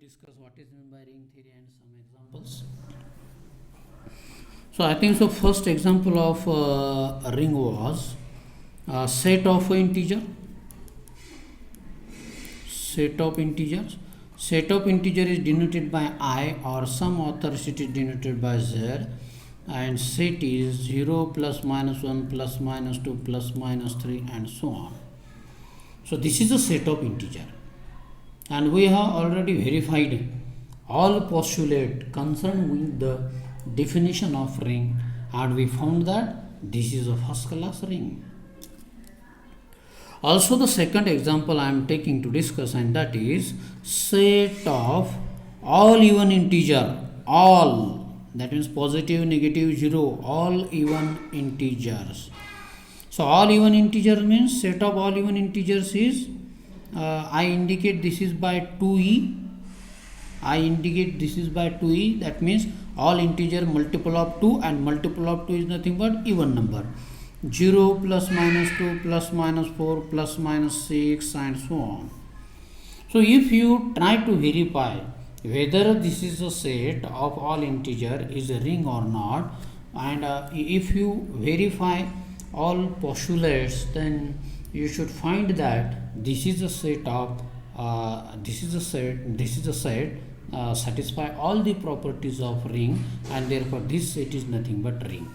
Discuss what is meant by ring theory and some examples. So I think so. First example of a ring was a set of integer. Set of integers. Set of integer is denoted by I, or some authors it is denoted by Z, and set is 0 plus minus 1 plus minus 2 plus minus 3 and so on. So this is a set of integer, and we have already verified all postulate concerned with the definition of ring, and we found that this is a first class ring. Also, the second example I am taking to discuss, and that is set of all even integer, all, that means positive, negative, 0, all even integers. So all even integer means set of all even integers is I indicate this is by 2e. I indicate this is by 2e. That means all integer multiple of 2, and multiple of 2 is nothing but even number. 0 plus minus 2 plus minus 4 plus minus 6 and so on. So if you try to verify whether this is a set of all integer is a ring or not, and if you verify all postulates, then you should find that this is a set of satisfy all the properties of ring, and therefore this set is nothing but ring.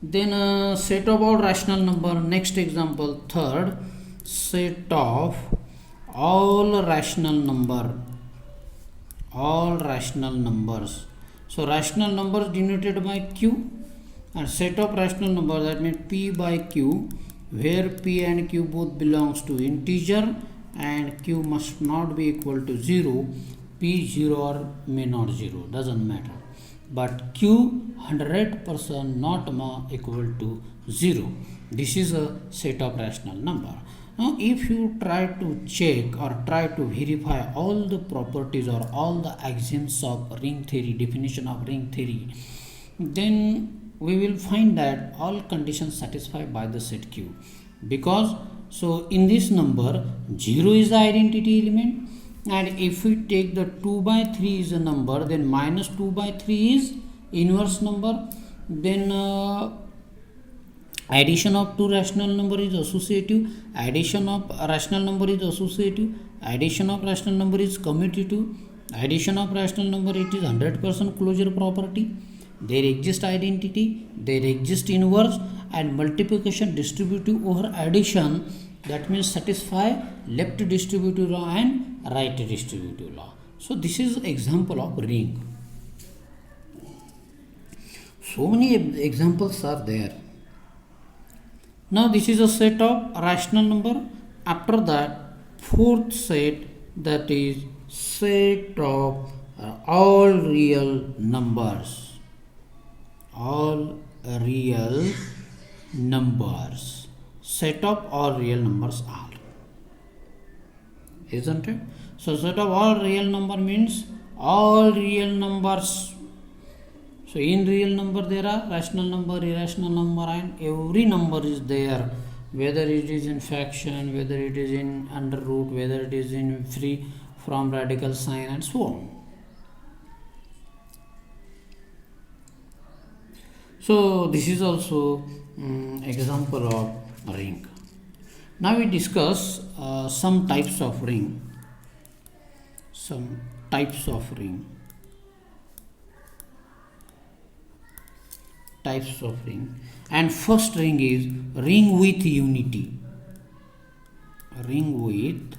Then set of all rational number. Next example, third, set of all rational number. All rational numbers. So rational numbers denoted by q, and set of rational number, that means p by q, where p and q both belongs to integer and q must not be equal to 0. P 0 or may not 0, doesn't matter, but q 100% not more equal to 0. This is a set of rational number. Now if you try to check or try to verify all the properties or all the axioms of ring theory, definition of ring theory, then we will find that all conditions satisfied by the set q, because so in this number 0 is the identity element, and if we take the 2 by 3 is a number, then minus 2 by 3 is inverse number. Then addition of two rational number is associative, addition of rational number is associative, addition of rational number is commutative, addition of rational number it is 100% closure property. There exists identity, there exists inverse, and multiplication distributive over addition, that means satisfy left distributive law and right distributive law. So this is example of ring. So many examples are there. Now this is a set of rational number. After that, fourth set, that is set of all real numbers. All real numbers. Set of all real numbers are. Isn't it? So set of all real number means all real numbers. So in real number there are rational number, irrational number, and every number is there, whether it is in fraction, whether it is in under root, whether it is in free from radical sign, and so on. So this is also example of ring. Now we discuss some types of ring. Some types of ring. Types of ring. And first ring is ring with unity. Ring with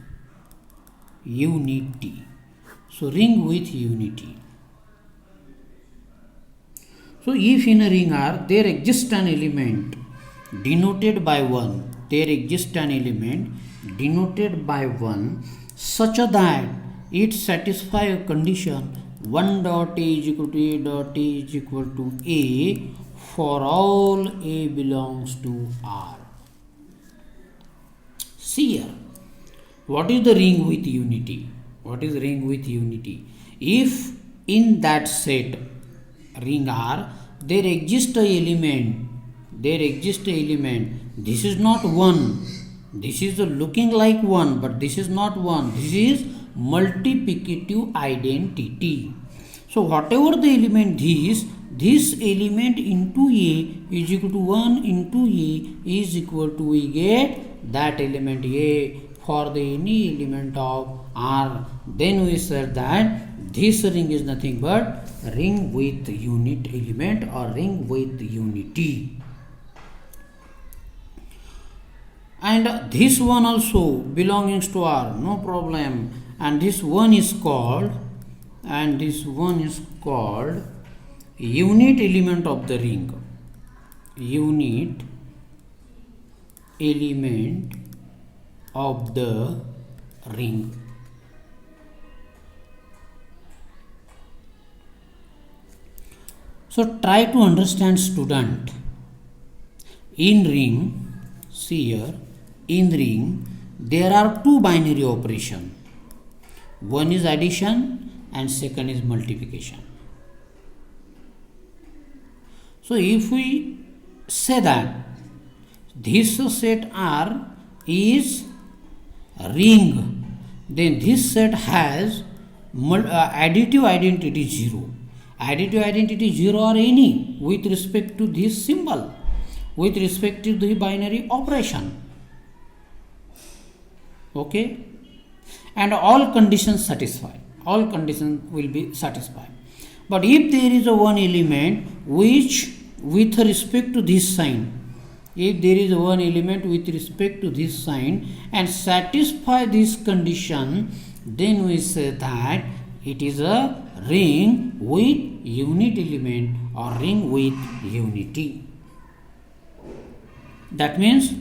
unity. So ring with unity. So if in a ring R there exists an element denoted by 1, there exists an element denoted by 1 such that it satisfies a condition 1 dot A is equal to A dot A is equal to A for all A belongs to R. See here, what is the ring with unity? What is ring with unity? If in that set ring R there exists a element, this is not 1, This is looking like 1, but this is not 1. This is multiplicative identity. So whatever the element this element into A is equal to 1 into A is equal to, we get that element A for the any element of R. Then we said that this ring is nothing but ring with unit element or ring with unity. And this one also belongs to R, no problem. And this one is called, unit element of the ring. Unit element of the ring. So try to understand, student. In ring, see here, in ring there are two binary operations. One is addition and second is multiplication. So if we say that this set R is ring, then this set has additive identity 0. Additive identity 0 or any with respect to this symbol, with respect to the binary operation. Okay, and all conditions satisfied. All conditions will be satisfied. But if there is a one element which with respect to this sign, if there is one element with respect to this sign and satisfy this condition, then we say that it is a ring with unit element or ring with unity. That means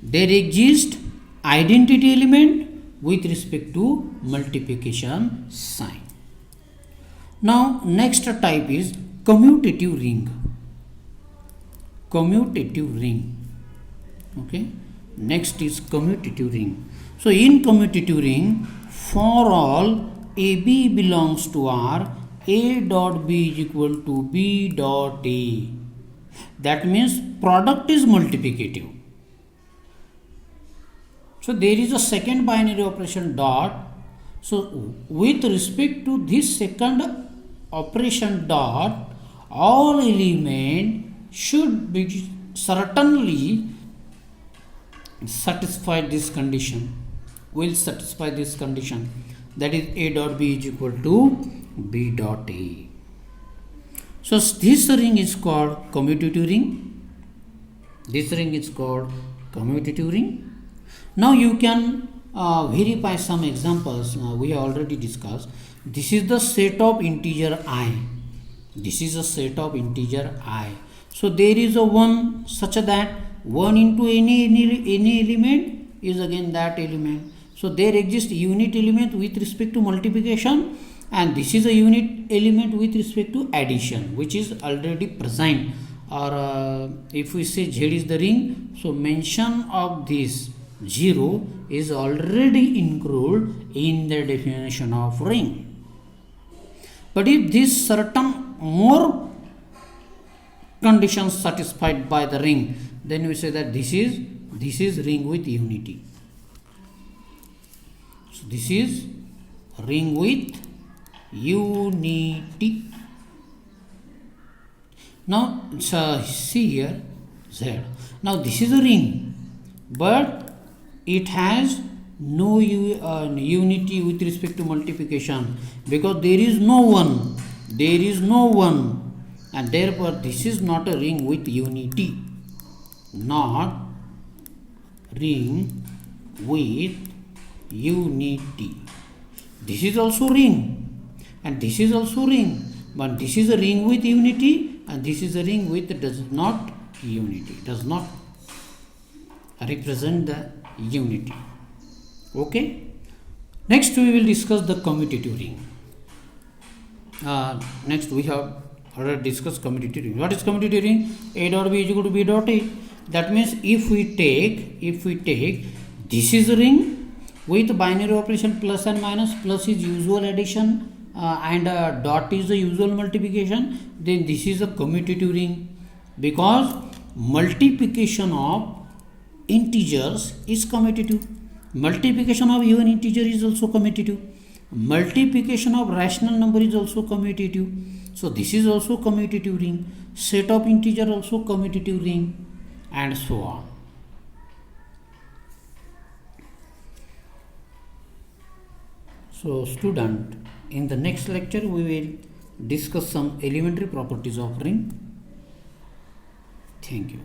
there exists identity element with respect to multiplication sign. Now next type is commutative ring. Commutative ring. Okay, next is commutative ring. So in commutative ring, for all AB belongs to R, A dot B is equal to B dot A. That means product is multiplicative. So there is a second binary operation dot. So with respect to this second operation dot, all element should be certainly satisfy this condition, will satisfy this condition, that is A dot B is equal to B dot A. So this ring is called commutative ring. This ring is called commutative ring. Now you can verify some examples we have already discussed. This is the set of integer I. This is a set of integer I. So there is a one such that 1 into any element is again that element. So there exists unit element with respect to multiplication, and this is a unit element with respect to addition, which is already present. Or if we say Z is the ring, so mention of this 0 is already included in the definition of ring. But if this certain more conditions satisfied by the ring, then we say that this is ring with unity. So this is ring with unity. Now see here Z. Now this is a ring, but it has no unity with respect to multiplication, because there is no one. There is no one, and therefore this is not a ring with unity. Not ring with unity. This is also ring, and this is also ring, but this is a ring with unity, and this is a ring with does not unity, does not represent the unity. Okay, next we will discuss the commutative ring. Next we have already discussed commutative ring. What is commutative ring? A dot B is equal to B dot A. That means if we take this is a ring with binary operation plus and minus, plus is usual addition and dot is the usual multiplication, then this is a commutative ring, because multiplication of integers is commutative. Multiplication of even integer is also commutative. Multiplication of rational number is also commutative. So this is also commutative ring. Set of integer also commutative ring, and so on. So student, in the next lecture we will discuss some elementary properties of ring. Thank you.